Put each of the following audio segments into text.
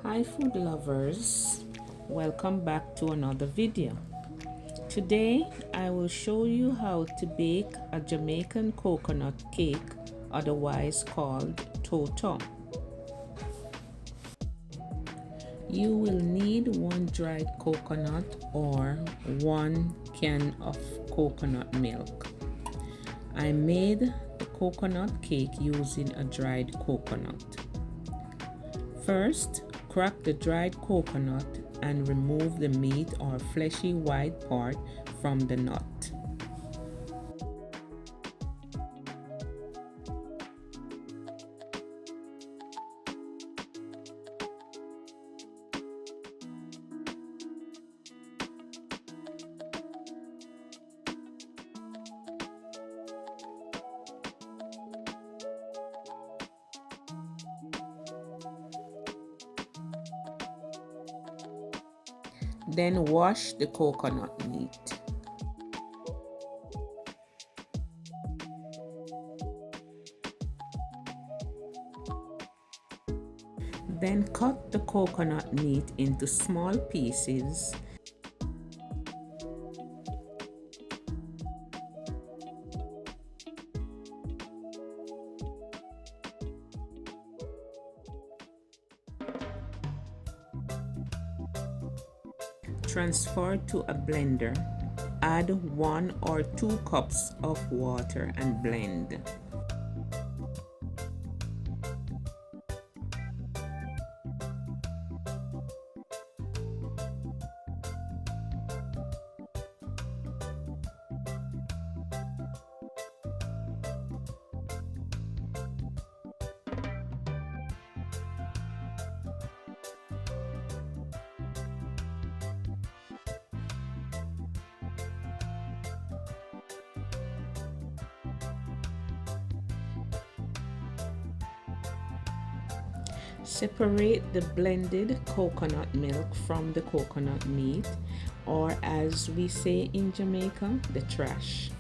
Hi food lovers, welcome back to another video. Today I will show you how to bake a Jamaican coconut cake, otherwise called Toto. You will need one dried coconut or 1 can of coconut milk. I made the coconut cake using a dried coconut. First, crack the dried coconut and remove the meat or fleshy white part from the nut. Then wash the coconut meat. Then cut the coconut meat into small pieces. Transfer to a blender. Add 1 or 2 cups of water and blend. Separate the blended coconut milk from the coconut meat, or as we say in Jamaica, the trash.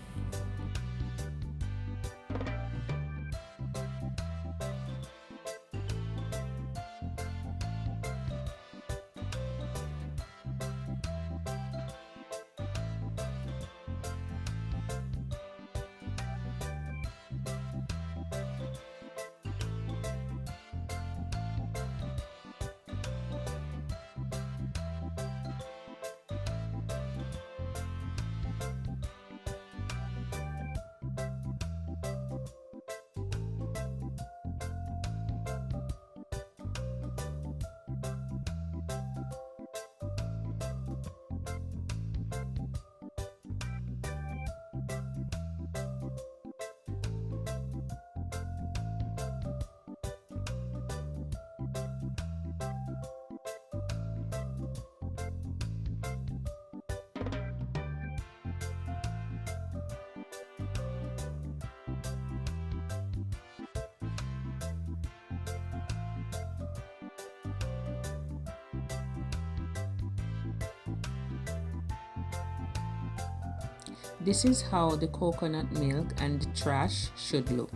This is how the coconut milk and the trash should look.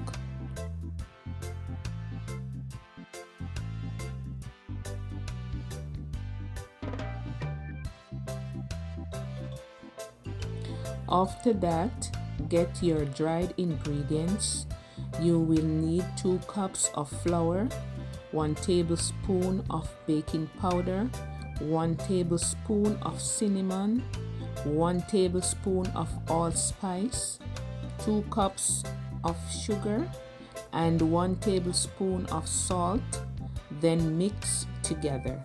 After that, get your dried ingredients. You will need 2 cups of flour, 1 tablespoon of baking powder, 1 tablespoon of cinnamon, 1 tablespoon of allspice, 2 cups of sugar, and 1 tablespoon of salt. Then mix together.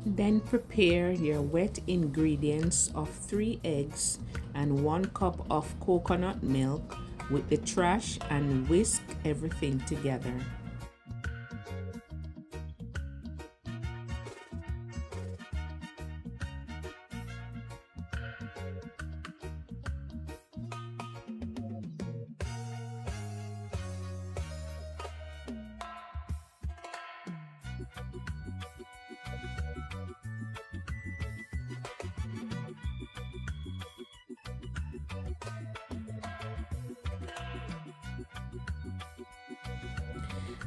Then prepare your wet ingredients of 3 eggs and 1 cup of coconut milk with the trash and whisk everything together.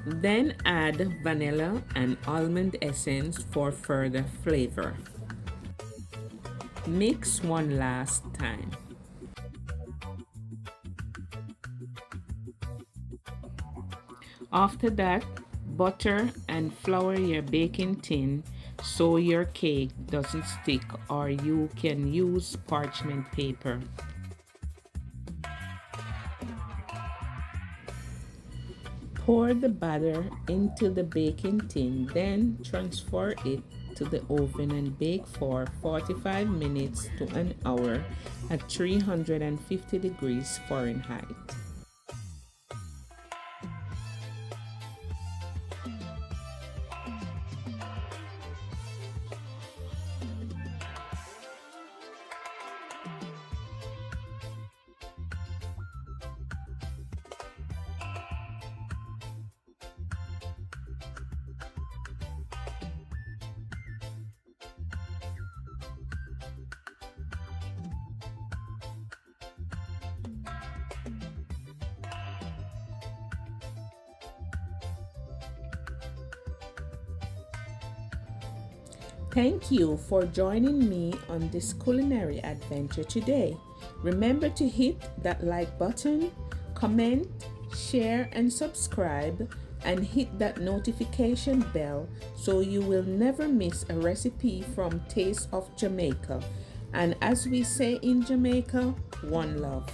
Then add vanilla and almond essence for further flavor. Mix one last time. After that, butter and flour your baking tin so your cake doesn't stick, or you can use parchment paper. Pour the batter into the baking tin, then transfer it to the oven and bake for 45 minutes to an hour at 350 degrees Fahrenheit. Thank you for joining me on this culinary adventure today. Remember to hit that like button, comment, share, and subscribe, and hit that notification bell so you will never miss a recipe from Taste of Jamaica. And as we say in Jamaica, one love.